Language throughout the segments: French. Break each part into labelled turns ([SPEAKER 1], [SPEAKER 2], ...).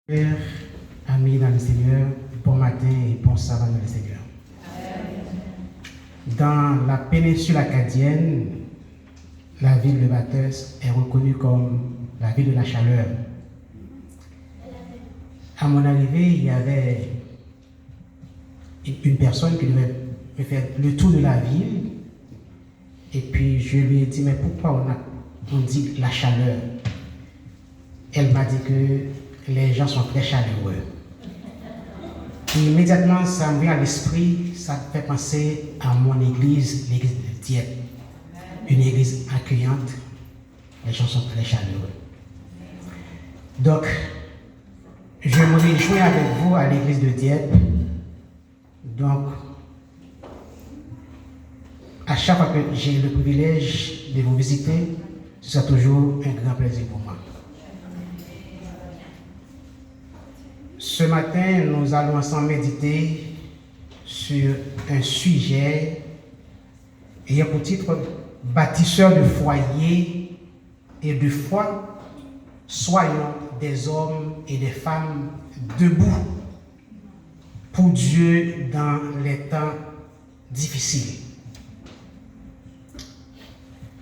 [SPEAKER 1] Père, amis dans le Seigneur, bon matin et bon sabbat dans le Seigneur. Dans la péninsule acadienne, la ville de Bathurst est reconnue comme la ville de la chaleur. À mon arrivée, il y avait une personne qui devait me faire le tour de la ville. Et puis je lui ai dit, mais pourquoi on dit la chaleur? Elle m'a dit que les gens sont très chaleureux. Et immédiatement, ça me vient à l'esprit, ça me fait penser à mon église, l'église de Dieppe. Une église accueillante, les gens sont très chaleureux. Donc, je me réjouis avec vous à l'église de Dieppe. Donc, à chaque fois que j'ai le privilège de vous visiter, ce sera toujours un grand plaisir pour moi. Ce matin, nous allons ensemble méditer sur un sujet ayant pour titre « Bâtisseurs de foyer et de foi, soyons des hommes et des femmes debout pour Dieu dans les temps difficiles ».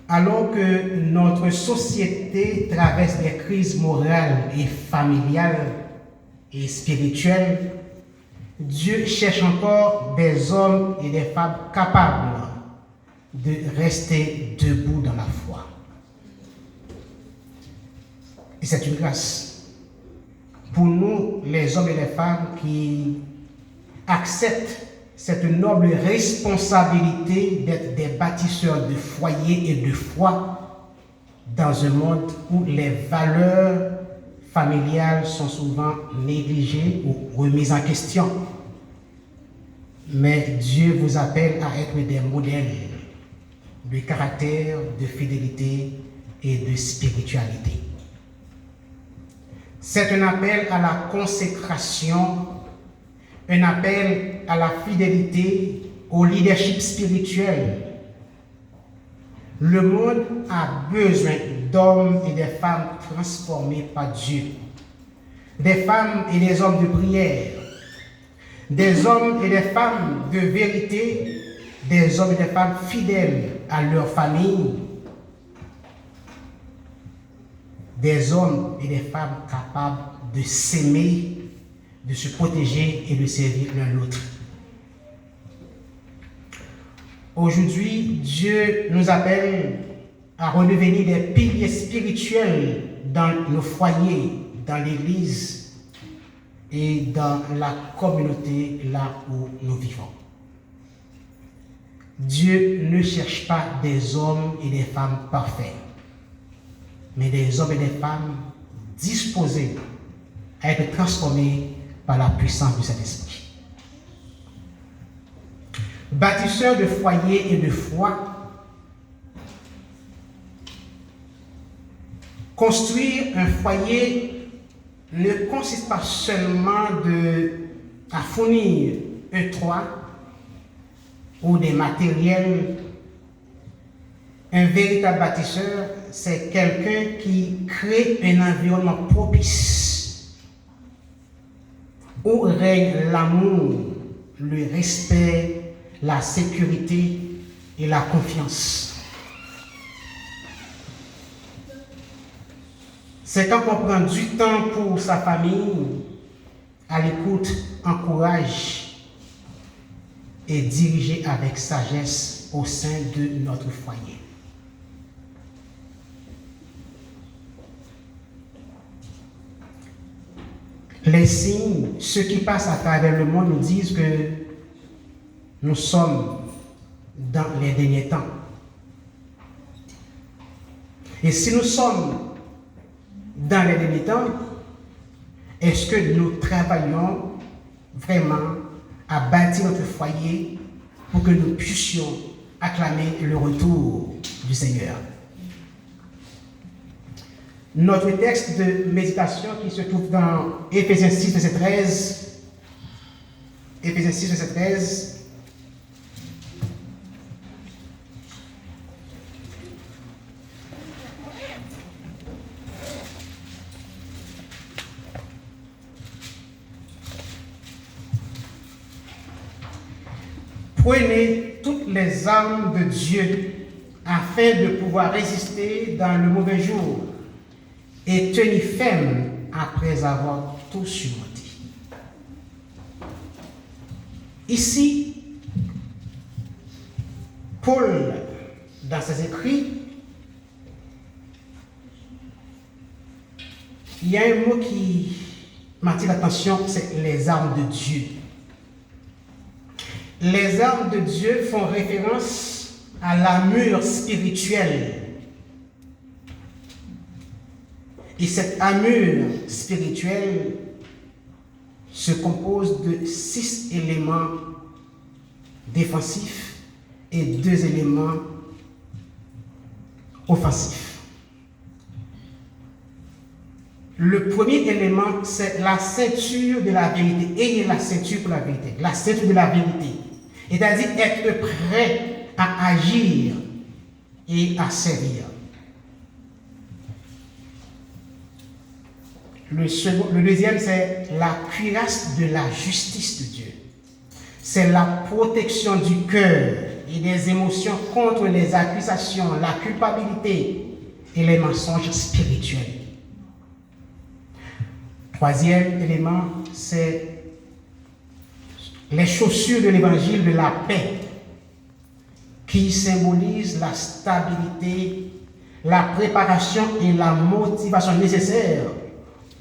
[SPEAKER 1] Alors que notre société traverse des crises morales et familiales et spirituelles, Dieu cherche encore des hommes et des femmes capables de rester debout dans la foi. Et c'est une grâce pour nous, les hommes et les femmes qui acceptent cette noble responsabilité d'être des bâtisseurs de foyer et de foi dans un monde où les valeurs familiales sont souvent négligées ou remises en question. Mais Dieu vous appelle à être des modèles de caractère, de fidélité et de spiritualité. C'est un appel à la consécration, un appel à la fidélité, au leadership spirituel. Le monde a besoin d'hommes et de femmes transformés par Dieu, des femmes et des hommes de prière, des hommes et des femmes de vérité, des hommes et des femmes fidèles à leur famille, des hommes et des femmes capables de s'aimer, de se protéger et de servir l'un l'autre. Aujourd'hui, Dieu nous appelle à redevenir des piliers spirituels dans nos foyers, dans l'Église et dans la communauté là où nous vivons. Dieu ne cherche pas des hommes et des femmes parfaits, mais des hommes et des femmes disposés à être transformés par la puissance de cet esprit. Bâtisseurs de foyer et de foi, construire un foyer ne consiste pas seulement à fournir un toit ou des matériels. Un véritable bâtisseur, c'est quelqu'un qui crée un environnement propice où règne l'amour, le respect, la sécurité et la confiance. C'est quand on prend du temps pour sa famille, à l'écoute, encourage et diriger avec sagesse au sein de notre foyer. Les signes, ceux qui passent à travers le monde nous disent que nous sommes dans les derniers temps. Et si nous sommes dans les derniers temps, est-ce que nous travaillons vraiment à bâtir notre foyer pour que nous puissions acclamer le retour du Seigneur? Notre texte de méditation qui se trouve dans Éphésiens 6, verset 13. Éphésiens 6, verset 13. prenez toutes les armes de Dieu afin de pouvoir résister dans le mauvais jour et tenir ferme après avoir tout surmonté. Ici, Paul, dans ses écrits, il y a un mot qui m'attire l'attention, c'est les armes de Dieu. Les armes de Dieu font référence à l'armure spirituelle. Et cette armure spirituelle se compose de 6 éléments défensifs et 2 éléments offensifs. Le premier élément, c'est la ceinture de la vérité. Ayez la ceinture pour la vérité. La ceinture de la vérité. C'est-à-dire être prêt à agir et à servir. Le deuxième, c'est la cuirasse de la justice de Dieu. C'est la protection du cœur et des émotions contre les accusations, la culpabilité et les mensonges spirituels. Troisième élément, c'est les chaussures de l'évangile de la paix qui symbolisent la stabilité, la préparation et la motivation nécessaires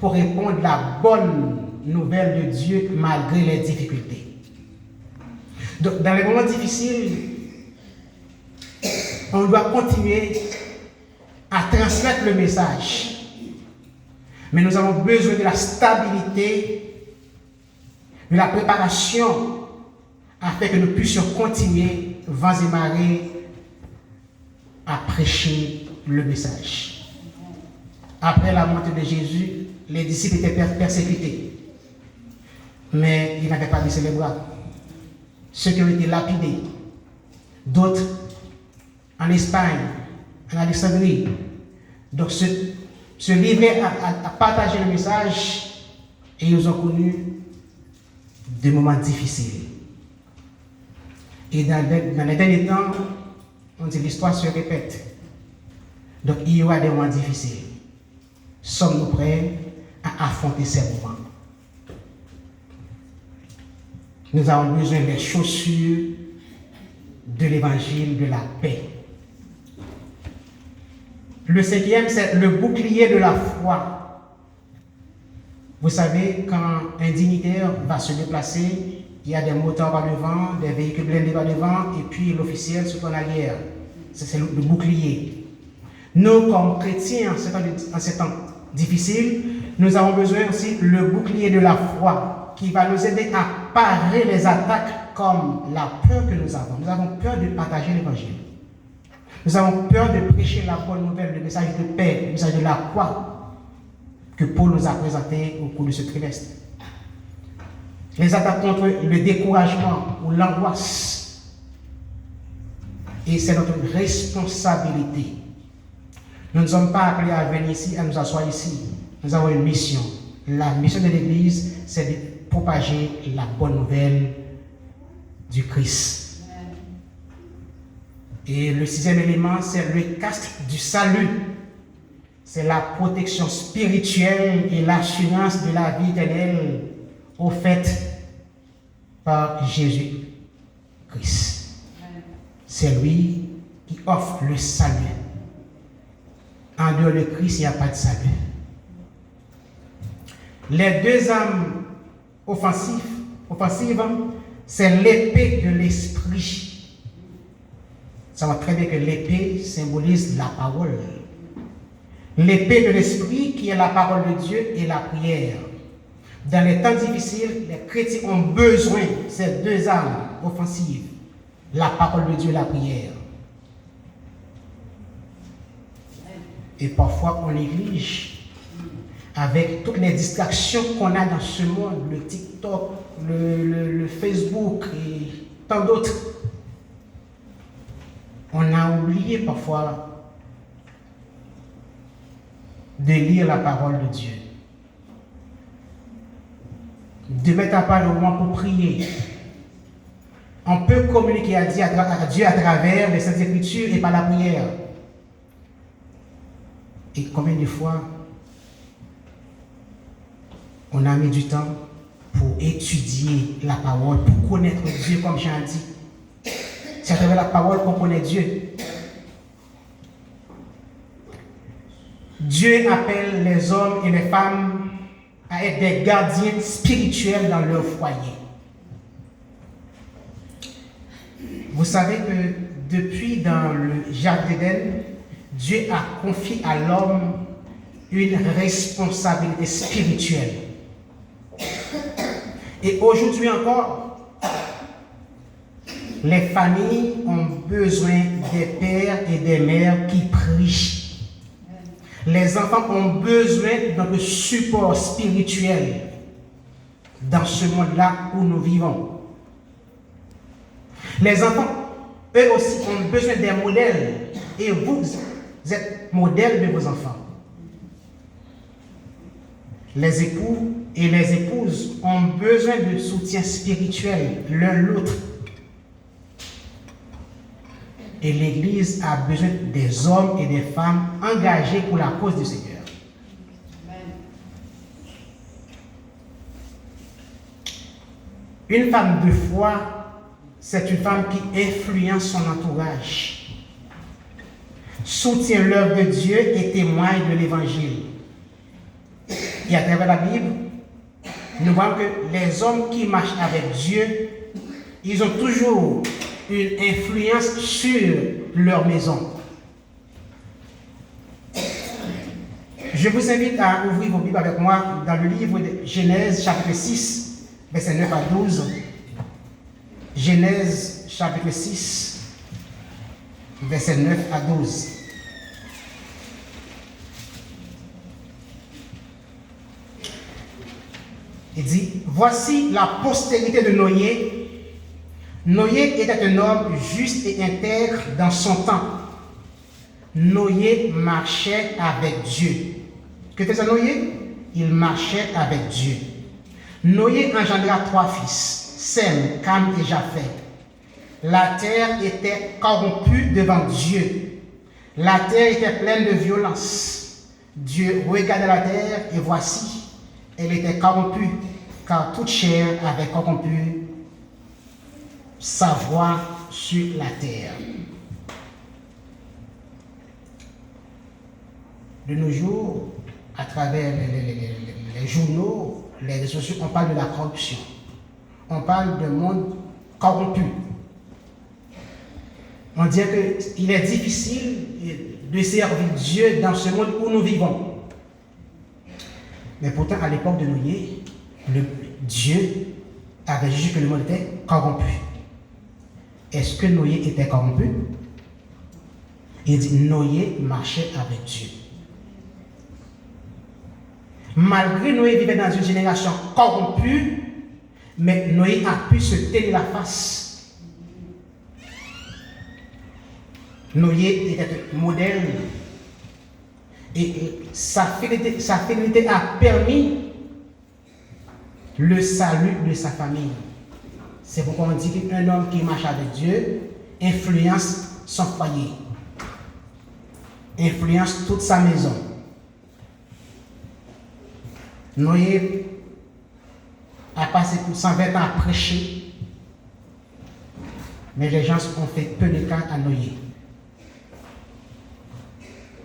[SPEAKER 1] pour répondre à la bonne nouvelle de Dieu malgré les difficultés. Donc, dans les moments difficiles, on doit continuer à transmettre le message. Mais nous avons besoin de la stabilité, de la préparation, afin que nous puissions continuer, vents et marées, à prêcher le message. Après la montée de Jésus, les disciples étaient persécutés. Mais ils n'avaient pas baissé les bras. Ceux qui ont été lapidés, d'autres en Espagne, en Alexandrie. Donc se livrer à partager le message, et ils ont connu des moments difficiles. Et dans les derniers temps, on dit l'histoire se répète. Donc il y aura des moments difficiles. Sommes-nous prêts à affronter ces moments? Nous avons besoin des chaussures de l'évangile de la paix. Le cinquième, c'est le bouclier de la foi. Vous savez, quand un dignitaire va se déplacer, il y a des moteurs par devant, des véhicules blindés par devant, et puis l'officiel se tourne à l'arrière. C'est le bouclier. Nous, comme chrétiens, en ces temps difficiles, nous avons besoin aussi le bouclier de la foi qui va nous aider à parer les attaques comme la peur que nous avons. Nous avons peur de partager l'évangile. Nous avons peur de prêcher la bonne nouvelle, le message de paix, le message de la croix que Paul nous a présenté au cours de ce trimestre. Les attaques contre le découragement ou l'angoisse. Et c'est notre responsabilité. Nous ne sommes pas appelés à venir ici, à nous asseoir ici. Nous avons une mission. La mission de l'Église, c'est de propager la bonne nouvelle du Christ. Et le sixième élément, c'est le casque du salut. C'est la protection spirituelle et l'assurance de la vie éternelle offerte par Jésus-Christ. C'est lui qui offre le salut. En dehors de Christ, il n'y a pas de salut. Les deux armes offensives, c'est l'épée de l'esprit. Ça va très bien que l'épée symbolise la parole. L'épée de l'esprit qui est la parole de Dieu et la prière. Dans les temps difficiles, les chrétiens ont besoin de ces deux armes offensives. La parole de Dieu et la prière. Et parfois on néglige avec toutes les distractions qu'on a dans ce monde, le TikTok, le Facebook et tant d'autres. On a oublié parfois de lire la parole de Dieu, de mettre à part le moment pour prier, On peut communiquer à Dieu à travers les Saintes Écritures et par la prière. Et combien de fois on a mis du temps pour étudier la parole, pour connaître Dieu comme j'ai dit. C'est à travers la parole qu'on connaît Dieu. Dieu appelle les hommes et les femmes à être des gardiens spirituels dans leur foyer. Vous savez que depuis dans le Jardin d'Éden, Dieu a confié à l'homme une responsabilité spirituelle. Et aujourd'hui encore, les familles ont besoin des pères et des mères qui prient. Les enfants ont besoin d'un support spirituel dans ce monde-là où nous vivons. Les enfants, eux aussi, ont besoin des modèles. Et vous êtes modèle de vos enfants. Les époux et les épouses ont besoin de soutien spirituel l'un l'autre. Et l'Église a besoin des hommes et des femmes engagés pour la cause du Seigneur. Une femme de foi, c'est une femme qui influence son entourage, soutient l'œuvre de Dieu et témoigne de l'Évangile. Et à travers la Bible, nous voyons que les hommes qui marchent avec Dieu, ils ont toujours une influence sur leur maison. Je vous invite à ouvrir vos Bibles avec moi dans le livre de Genèse, chapitre 6, versets 9 à 12. Genèse, chapitre 6, versets 9 à 12. Il dit, voici la postérité de Noé. Noé était un homme juste et intègre dans son temps. Noé marchait avec Dieu. Que faisait Noé? Il marchait avec Dieu. Noé engendra 3 fils, Sem, Cam et Japheth. La terre était corrompue devant Dieu. La terre était pleine de violence. Dieu regardait la terre et voici, elle était corrompue, car toute chair avait corrompu sa voix sur la terre. De nos jours, à travers les journaux, les réseaux sociaux, on parle de la corruption. On parle d'un monde corrompu. On dit qu'il est difficile de servir Dieu dans ce monde où nous vivons. Mais pourtant, à l'époque de Noé, Dieu avait jugé que le monde était corrompu. Est-ce que Noé était corrompu? Il dit Noé marchait avec Dieu. Malgré Noé vivait dans une génération corrompue, mais Noé a pu se tenir la face. Noé était un modèle et sa fidélité a permis le salut de sa famille. C'est pourquoi on dit qu'un homme qui marche avec Dieu influence son foyer, influence toute sa maison. Noé a passé 120 ans à prêcher, mais les gens ont fait peu de cas à Noé.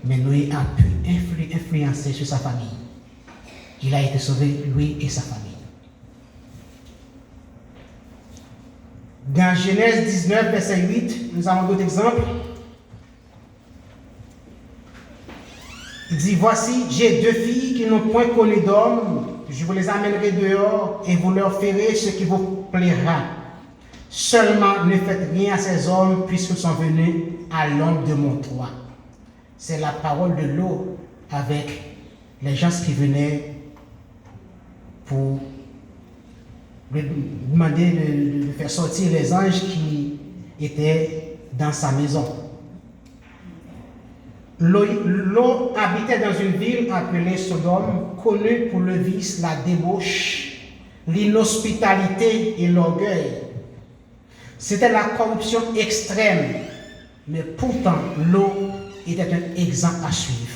[SPEAKER 1] Mais Noé a pu influencer sur sa famille. Il a été sauvé, lui et sa famille. Dans Genèse 19, verset 8, nous avons d'autres exemples. Il dit, voici, j'ai 2 filles qui n'ont point connu d'homme. Je vous les amènerai dehors et vous leur ferez ce qui vous plaira. Seulement, ne faites rien à ces hommes puisqu'ils sont venus à l'ombre de mon toit. C'est la parole de l'eau avec les gens qui venaient pour lui demander de faire sortir les anges qui étaient dans sa maison. Lot habitait dans une ville appelée Sodome, connue pour le vice, la débauche, l'inhospitalité et l'orgueil. C'était la corruption extrême, mais pourtant l'eau était un exemple à suivre.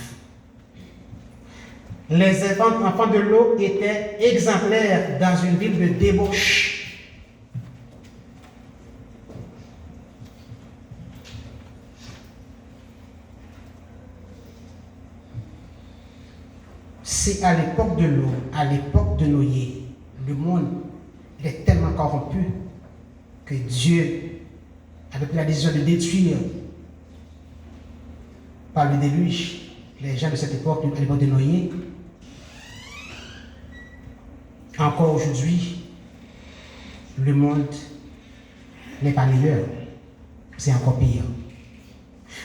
[SPEAKER 1] Les enfants de l'eau étaient exemplaires dans une ville de débauche. C'est à l'époque de l'eau, à l'époque de Noé, le monde est tellement corrompu que Dieu avait pris la décision de détruire par le déluge les gens de cette époque, à l'époque de Noé. Encore aujourd'hui, le monde n'est pas meilleur, c'est encore pire.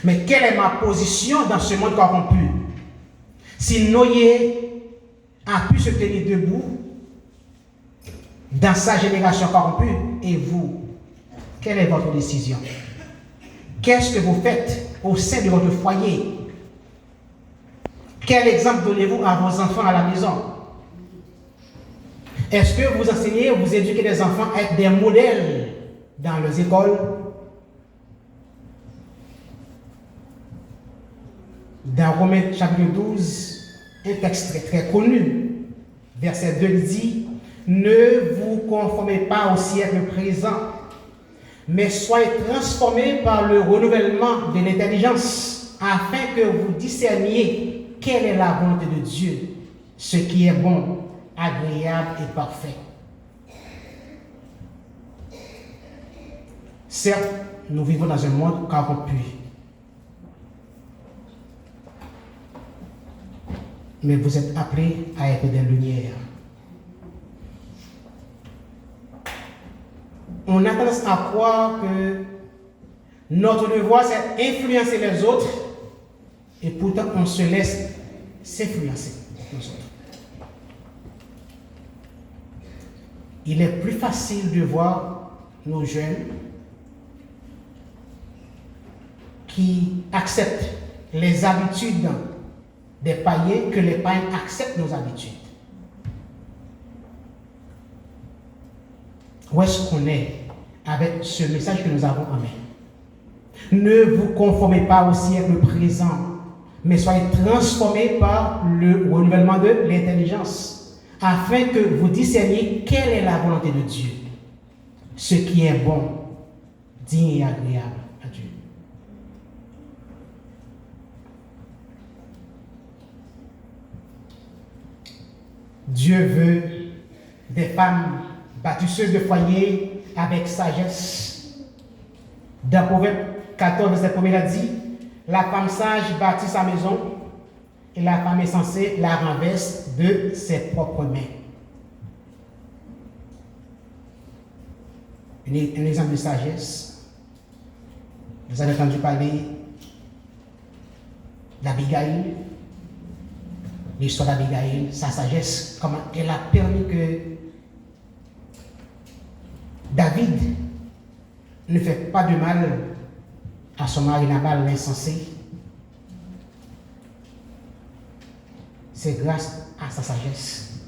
[SPEAKER 1] Mais quelle est ma position dans ce monde corrompu? Si Noé a pu se tenir debout dans sa génération corrompue, et vous, quelle est votre décision? Qu'est-ce que vous faites au sein de votre foyer? Quel exemple donnez-vous à vos enfants à la maison? Est-ce que vous enseignez, vous éduquez les enfants à être des modèles dans leurs écoles? Dans Romains chapitre 12, un texte très, très connu, verset 2 dit: ne vous conformez pas au siècle présent, mais soyez transformés par le renouvellement de l'intelligence, afin que vous discerniez quelle est la volonté de Dieu, ce qui est bon, agréable et parfait. Certes, nous vivons dans un monde corrompu, mais vous êtes appelés à être des lumières. On a tendance à croire que notre devoir, c'est influencer les autres, et pourtant on se laisse s'influencer les autres. Il est plus facile de voir nos jeunes qui acceptent les habitudes des païens que les païens acceptent nos habitudes. Où est-ce qu'on est avec ce message que nous avons en main? Ne vous conformez pas au siècle présent, mais soyez transformés par le renouvellement de l'intelligence, afin que vous discerniez quelle est la volonté de Dieu, ce qui est bon, digne et agréable à Dieu. Dieu veut des femmes bâtisseuses de foyer avec sagesse. Dans Proverbe 14, verset 1, il a dit: la femme sage bâtit sa maison, et la femme insensée la renverse de ses propres mains. Un exemple de sagesse. Vous avez entendu parler d'Abigail, l'histoire d'Abigail, sa sagesse, comment elle a permis que David ne fait pas de mal à son mari Nabal, l'insensé. C'est grâce à sa sagesse.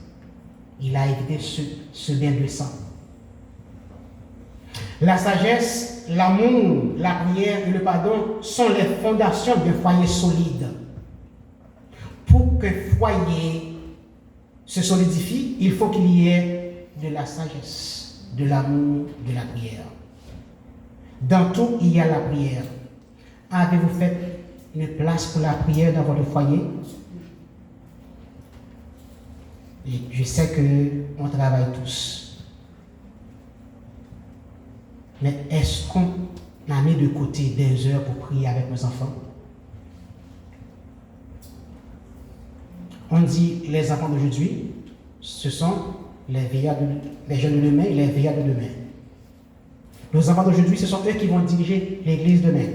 [SPEAKER 1] Il a évité ce bien de sang. La sagesse, l'amour, la prière et le pardon sont les fondations d'un foyer solide. Pour qu'un foyer se solidifie, il faut qu'il y ait de la sagesse, de l'amour, de la prière. Dans tout, il y a la prière. Avez-vous fait une place pour la prière dans votre foyer? Et je sais qu'on travaille tous. Mais est-ce qu'on a mis de côté des heures pour prier avec nos enfants? On dit les enfants d'aujourd'hui, ce sont les jeunes de demain et les vieillards de demain. Nos enfants d'aujourd'hui, ce sont eux qui vont diriger l'église demain.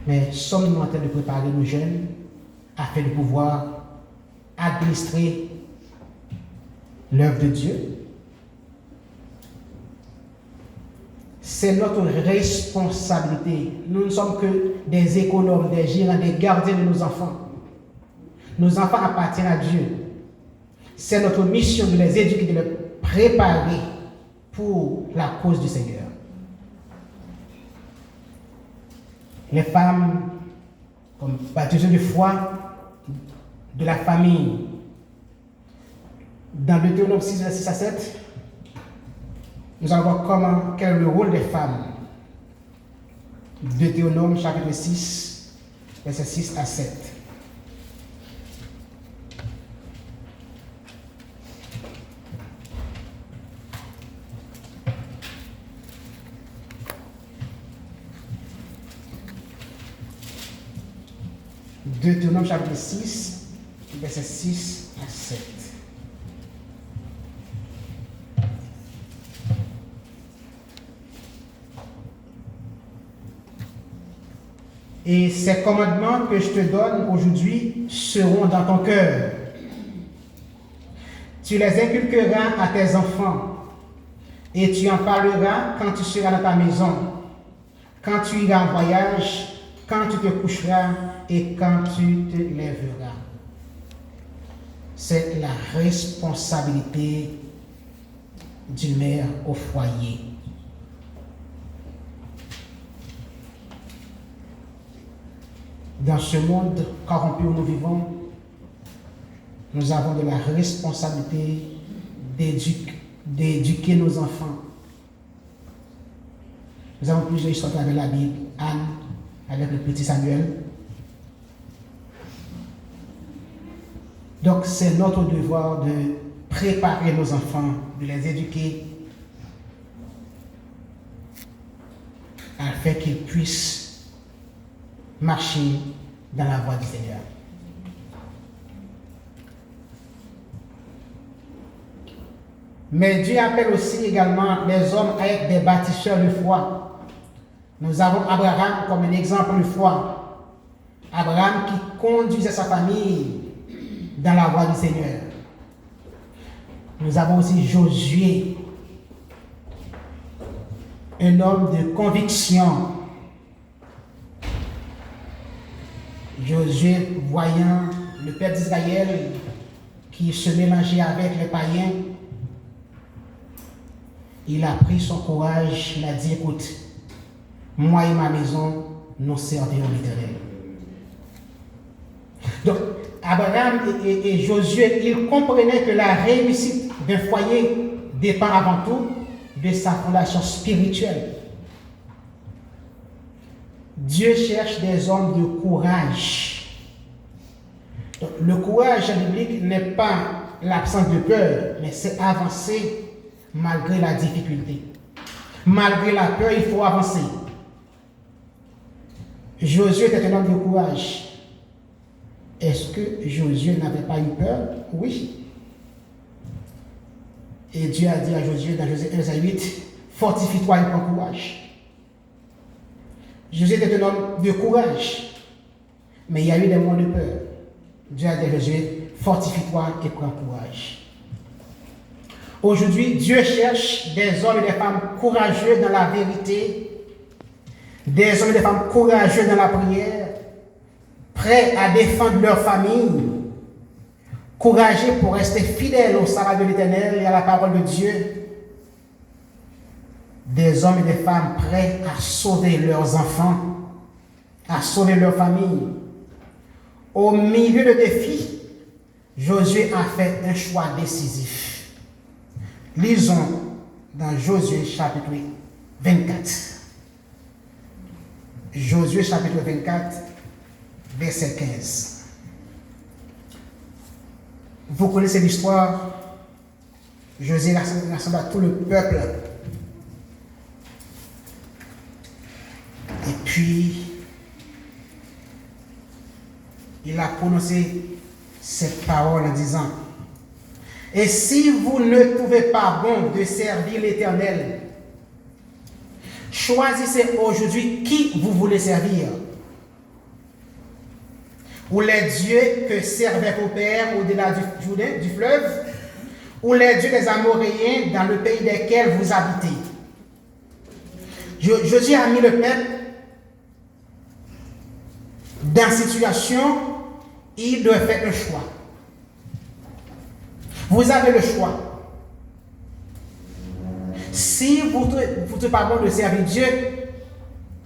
[SPEAKER 1] Mais sommes-nous en train de préparer nos jeunes afin de pouvoir administrer l'œuvre de Dieu? C'est notre responsabilité. Nous ne sommes que des économes, des gérants, des gardiens de nos enfants. Nos enfants appartiennent à Dieu. C'est notre mission de les éduquer, de les préparer pour la cause du Seigneur. les femmes comme baptisées de foi de la famille. Dans Deutéronome 6, verset 6 à 7, nous allons voir quel est le rôle des femmes. Deutéronome chapitre 6, verset 6 à 7. Deutéronome chapitre 6, verset 6 à 7. Et ces commandements que je te donne aujourd'hui seront dans ton cœur. Tu les inculqueras à tes enfants et tu en parleras quand tu seras dans ta maison, quand tu iras en voyage, quand tu te coucheras et quand tu te lèveras. C'est la responsabilité d'une mère au foyer. Dans ce monde corrompu où nous vivons, nous avons de la responsabilité d'éduquer nos enfants. Nous avons plusieurs histoires avec la Bible. Anne, avec le petit Samuel. Donc c'est notre devoir de préparer nos enfants, de les éduquer afin qu'ils puissent marcher dans la voie du Seigneur. Mais Dieu appelle aussi également les hommes à être des bâtisseurs de foi. Nous avons Abraham comme un exemple de foi. Abraham qui conduisait sa famille dans la voie du Seigneur. Nous avons aussi Josué, un homme de conviction. Josué, voyant le peuple d'Israël qui se mélangeait avec les païens, il a pris son courage, il a dit, écoute, moi et ma maison, nous servirons l'Éternel. Donc, Abraham et Josué, ils comprenaient que la réussite d'un foyer dépend avant tout de sa fondation spirituelle. Dieu cherche des hommes de courage. Donc, le courage biblique n'est pas l'absence de peur, mais c'est avancer malgré la difficulté. Malgré la peur, il faut avancer. Josué était un homme de courage. Est-ce que Josué n'avait pas eu peur? Oui. Et Dieu a dit à Josué dans Josué 1:8, fortifie-toi et prends courage. Josué était un homme de courage, mais il y a eu des moments de peur. Dieu a dit à Josué, fortifie-toi et prends courage. Aujourd'hui, Dieu cherche des hommes et des femmes courageux dans la vérité, des hommes et des femmes courageux dans la prière, prêts à défendre leur famille, courageux pour rester fidèles au sabbat de l'Éternel et à la parole de Dieu. Des hommes et des femmes prêts à sauver leurs enfants, à sauver leur famille. Au milieu de défis, Josué a fait un choix décisif. Lisons dans Josué chapitre 24. Josué chapitre 24, verset 15. Vous connaissez l'histoire. Josué rassemble tout le peuple. Et puis, il a prononcé cette parole en disant, « Et si vous ne trouvez pas bon de servir l'Éternel, choisissez aujourd'hui qui vous voulez servir. Ou les dieux que servaient vos pères au-delà du fleuve, ou les dieux des Amoréens dans le pays desquels vous habitez. » Josué a mis le peuple dans cette situation, il doit faire un choix. Vous avez le choix. Si vous ne trouvez pas bon de servir Dieu,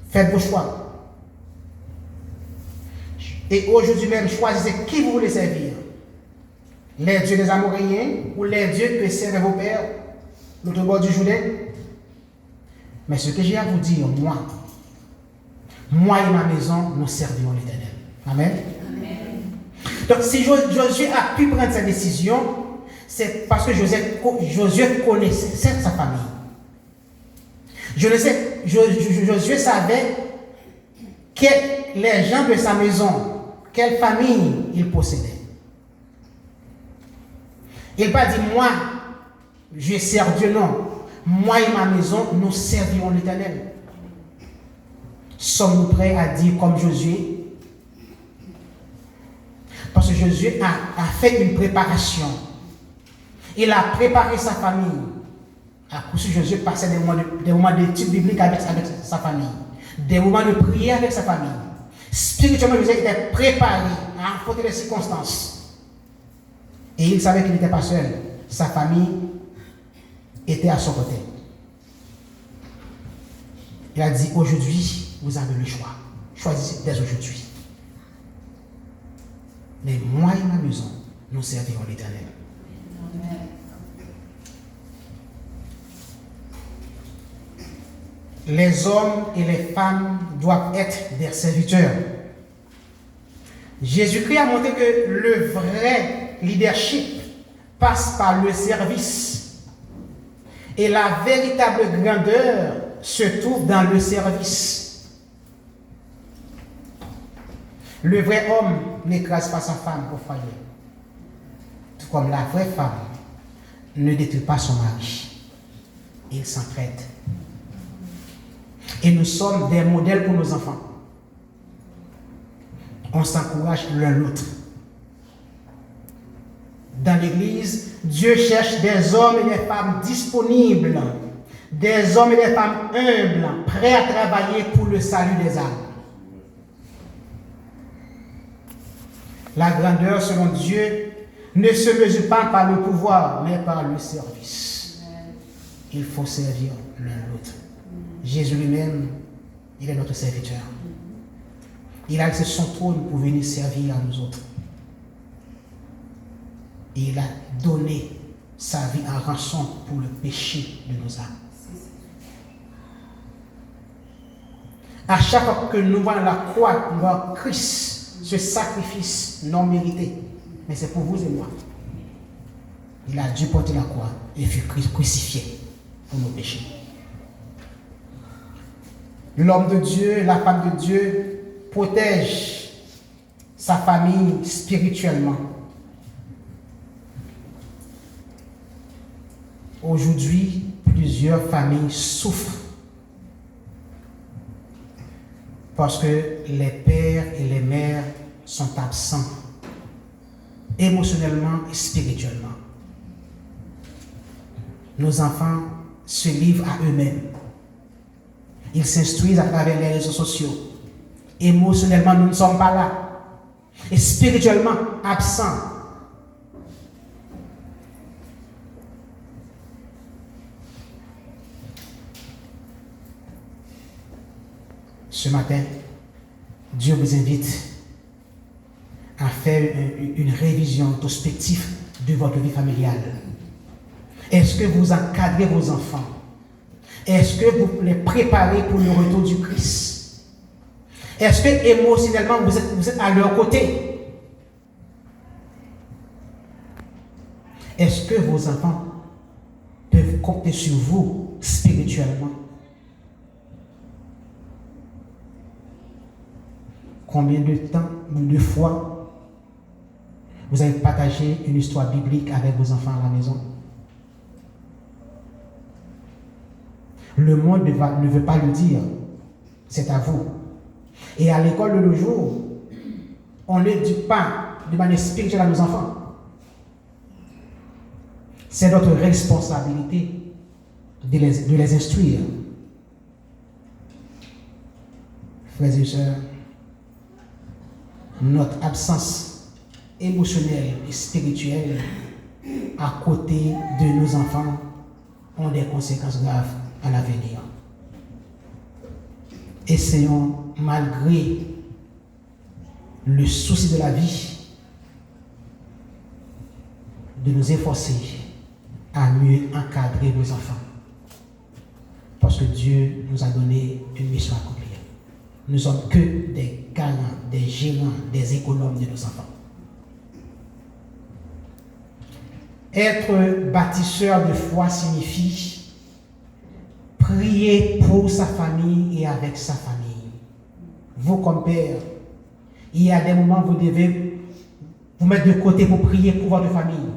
[SPEAKER 1] faites vos choix. Et aujourd'hui même, choisissez qui vous voulez servir. Les dieux des Amoréens ou les dieux que servent vos pères, l'autre bord du Jourdain. Mais ce que j'ai à vous dire, moi et ma maison, nous servirons l'Éternel. Amen. Amen. Donc si Josué a pu prendre sa décision, c'est parce que Josué connaissait sa famille. Josué savait que les gens de sa maison, quelle famille il possédait. Il n'a pas dit, moi, je sers Dieu, non. Moi et ma maison, nous servirons l'Éternel. Sommes-nous prêts à dire comme Josué? Parce que Josué a fait une préparation. Il a préparé sa famille. À coup sûr, Josué passait des moments d'études bibliques avec sa famille. Des moments de prière avec sa famille. Spirituellement, Josué était préparé à affronter les circonstances. Et il savait qu'il n'était pas seul. Sa famille était à son côté. Il a dit, aujourd'hui, vous avez le choix. Choisissez dès aujourd'hui. Mais moi et ma maison, nous servirons l'Éternel. Les hommes et les femmes doivent être des serviteurs. Jésus-Christ a montré que le vrai leadership passe par le service. Et la véritable grandeur se trouve dans le service. Le vrai homme n'écrase pas sa femme au foyer. Tout comme la vraie femme ne détruit pas son mari. Ils s'entraident. Et nous sommes des modèles pour nos enfants. On s'encourage l'un l'autre. Dans l'Église, Dieu cherche des hommes et des femmes disponibles, des hommes et des femmes humbles, prêts à travailler pour le salut des âmes. La grandeur, selon Dieu, ne se mesure pas par le pouvoir, mais par le service. Il faut servir l'un l'autre. Jésus lui-même, il est notre serviteur. Il a laissé son trône pour venir servir à nous autres. Et il a donné sa vie en rançon pour le péché de nos âmes. À chaque fois que nous voyons la croix, nous voyons Christ, ce sacrifice non mérité. Mais c'est pour vous et moi. Il a dû porter la croix et fut crucifié pour nos péchés. L'homme de Dieu, la femme de Dieu protège sa famille spirituellement. Aujourd'hui, plusieurs familles souffrent parce que les pères et les mères sont absents émotionnellement et spirituellement. Nos enfants se livrent à eux-mêmes. Ils s'instruisent à travers les réseaux sociaux. Émotionnellement, nous ne sommes pas là. Et spirituellement, absents. Ce matin, Dieu vous invite à faire une révision introspective de votre vie familiale. Est-ce que vous encadrez vos enfants? Est-ce que vous les préparez pour le retour du Christ? Est-ce que émotionnellement vous êtes à leur côté? Est-ce que vos enfants peuvent compter sur vous spirituellement? Combien de temps, de fois, vous avez partagé une histoire biblique avec vos enfants à la maison? Le monde ne veut pas le dire. C'est à vous. Et à l'école de nos jours, on n'éduque pas de manière spirituelle à nos enfants. C'est notre responsabilité de les instruire. Frères et sœurs, notre absence émotionnelle et spirituelle à côté de nos enfants ont des conséquences graves à l'avenir. Essayons, malgré le souci de la vie, de nous efforcer à mieux encadrer nos enfants. Parce que Dieu nous a donné une mission à accomplir. Nous ne sommes que des gagnants, des gérants, des économes de nos enfants. Être bâtisseur de foi signifie prier pour sa famille et avec sa famille. Vous, comme père, il y a des moments où vous devez vous mettre de côté pour prier pour votre famille.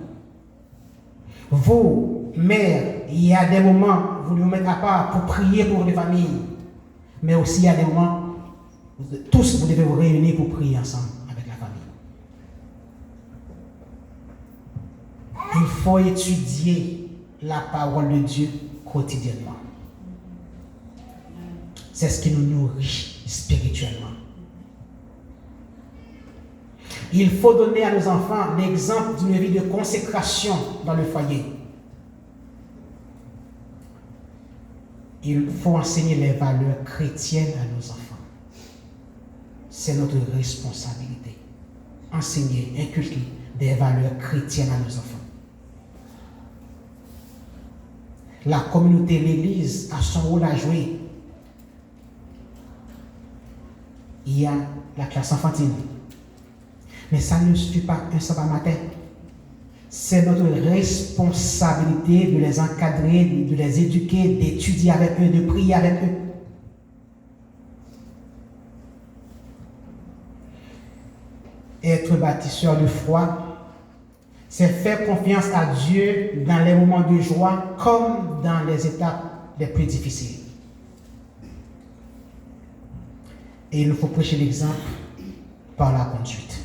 [SPEAKER 1] Vous, mère, il y a des moments où vous vous mettez à part pour prier pour votre famille. Mais aussi, il y a des moments où tous vous devez vous réunir pour prier ensemble avec la famille. Il faut étudier la parole de Dieu quotidiennement. C'est ce qui nous nourrit spirituellement. Il faut donner à nos enfants l'exemple d'une vie de consécration dans le foyer. Il faut enseigner les valeurs chrétiennes à nos enfants. C'est notre responsabilité. Enseigner, inculquer des valeurs chrétiennes à nos enfants. La communauté, l'Église a son rôle à jouer. Il y a la classe enfantine. Mais ça ne suffit pas un sabbat matin. C'est notre responsabilité de les encadrer, de les éduquer, d'étudier avec eux, de prier avec eux. Être bâtisseur de foi, c'est faire confiance à Dieu dans les moments de joie comme dans les étapes les plus difficiles. Et il nous faut prêcher l'exemple par la conduite.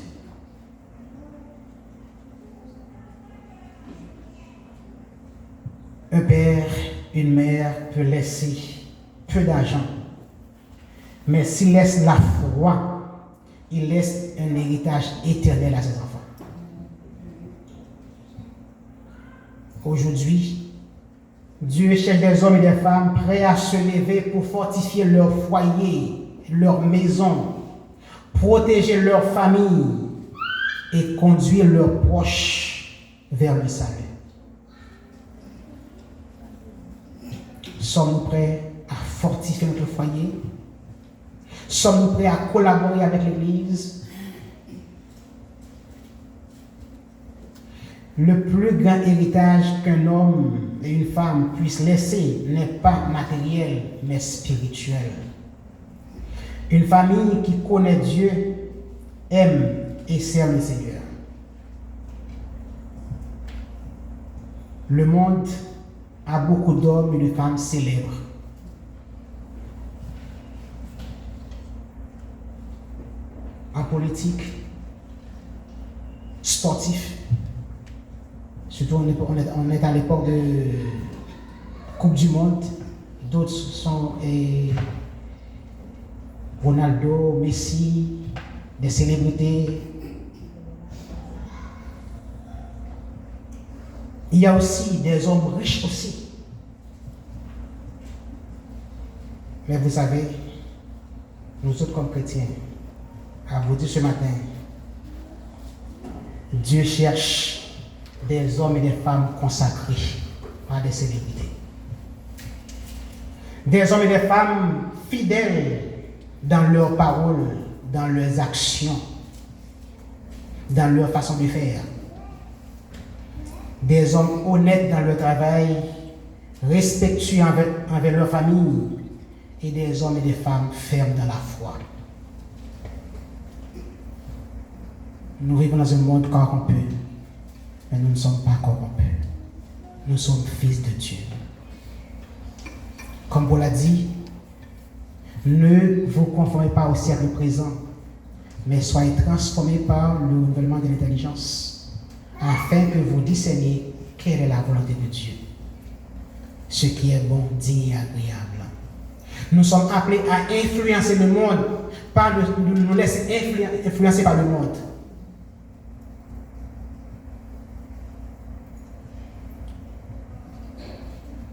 [SPEAKER 1] Un père, une mère peut laisser peu d'argent, mais s'il laisse la foi, il laisse un héritage éternel à ses enfants. Aujourd'hui, Dieu cherche des hommes et des femmes prêts à se lever pour fortifier leur foyer, leur maison, protéger leur famille et conduire leurs proches vers le salut. Sommes-nous prêts à fortifier notre foyer? Sommes-nous prêts à collaborer avec l'Église? Le plus grand héritage qu'un homme et une femme puissent laisser n'est pas matériel, mais spirituel. Une famille qui connaît Dieu aime et sert le Seigneur. Le monde a beaucoup d'hommes et de femmes célèbres. En politique, sportif, surtout on est à l'époque de Coupe du Monde, d'autres sont Ronaldo, Messi, des célébrités. Il y a aussi des hommes riches aussi. Mais vous savez, nous autres comme chrétiens, à vous dire ce matin, Dieu cherche des hommes et des femmes consacrés, pas des célébrités. Des hommes et des femmes fidèles dans leurs paroles, dans leurs actions, dans leur façon de faire. Des hommes honnêtes dans leur travail, respectueux envers leur famille, et des hommes et des femmes fermes dans la foi. Nous vivons dans un monde corrompu, mais nous ne sommes pas corrompus. Nous sommes fils de Dieu. Comme Paul l'a dit, ne vous conformez pas au siècle présent, mais soyez transformés par le renouvellement de l'intelligence, afin que vous discerniez quelle est la volonté de Dieu, ce qui est bon, digne et agréable. Nous sommes appelés à influencer le monde, pas de nous laisser influencer par le monde.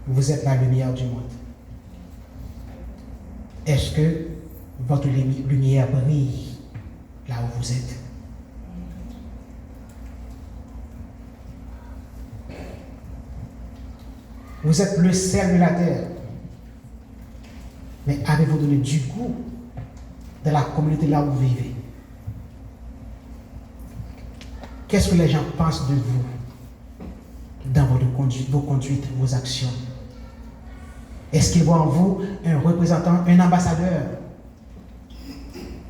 [SPEAKER 1] Vous êtes la lumière du monde. Est-ce que votre lumière brille là où vous êtes. Vous êtes le sel de la terre. Mais avez-vous donné du goût de la communauté là où vous vivez? Qu'est-ce que les gens pensent de vous dans vos conduites, vos actions? Est-ce qu'ils voient en vous un représentant, un ambassadeur?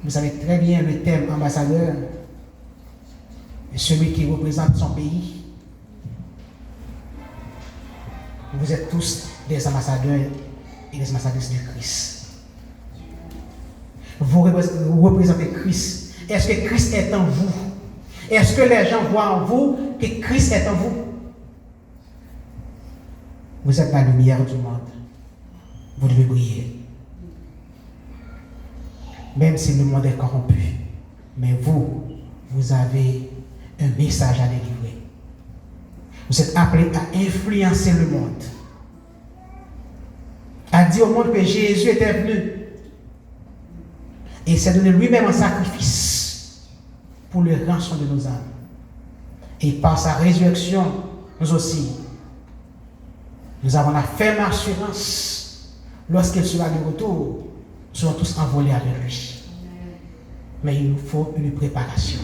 [SPEAKER 1] Vous savez très bien le thème ambassadeur, celui qui représente son pays. Vous êtes tous des ambassadeurs et des ambassadrices du Christ. Vous représentez Christ. Est-ce que Christ est en vous? Est-ce que les gens voient en vous que Christ est en vous? Vous êtes la lumière du monde. Vous devez briller. Même si le monde est corrompu. Mais vous avez un message à délivrer. Vous êtes appelés à influencer le monde. À dire au monde que Jésus était venu. Et s'est donné lui-même en sacrifice pour le rançon de nos âmes. Et par sa résurrection, nous aussi, nous avons la ferme assurance, lorsqu'il sera de retour, nous serons tous envolés avec lui. Mais il nous faut une préparation.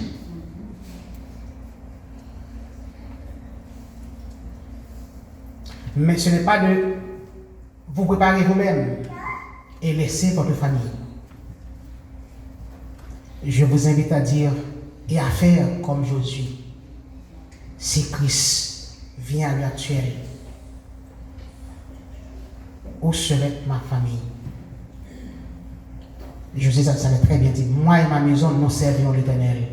[SPEAKER 1] Mais ce n'est pas de vous préparer vous-même et laisser votre famille. Je vous invite à dire et à faire comme Josué. Si Christ vient à l'heure actuelle, où serait ma famille? Josué savait très bien dire, moi et ma maison, nous servirons l'Éternel.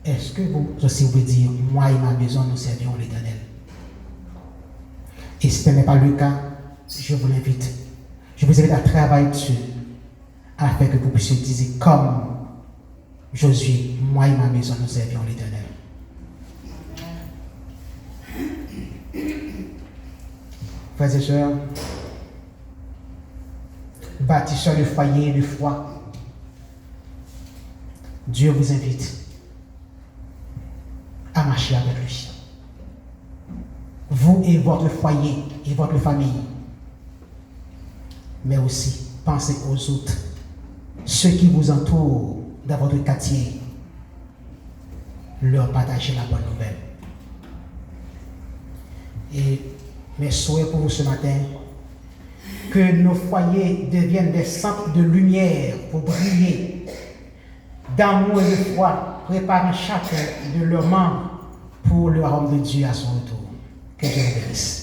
[SPEAKER 1] Est-ce que vous aussi pouvez dire, moi et ma maison, nous servirons l'Éternel? Et si ce n'est pas le cas, je vous invite à travailler dessus, afin que vous puissiez dire comme Josué, moi et ma maison, nous servirons l'Éternel. Frères et sœurs, bâtisseurs de foyer et de foi, Dieu vous invite à marcher avec lui. Vous et votre foyer et votre famille. Mais aussi, pensez aux autres, ceux qui vous entourent dans votre quartier. Leur partager la bonne nouvelle. Et mes souhaits pour vous ce matin, que nos foyers deviennent des centres de lumière pour briller, d'amour et de foi, préparant chacun de leurs membres pour le royaume de Dieu à son retour. Que Dieu vous bénisse.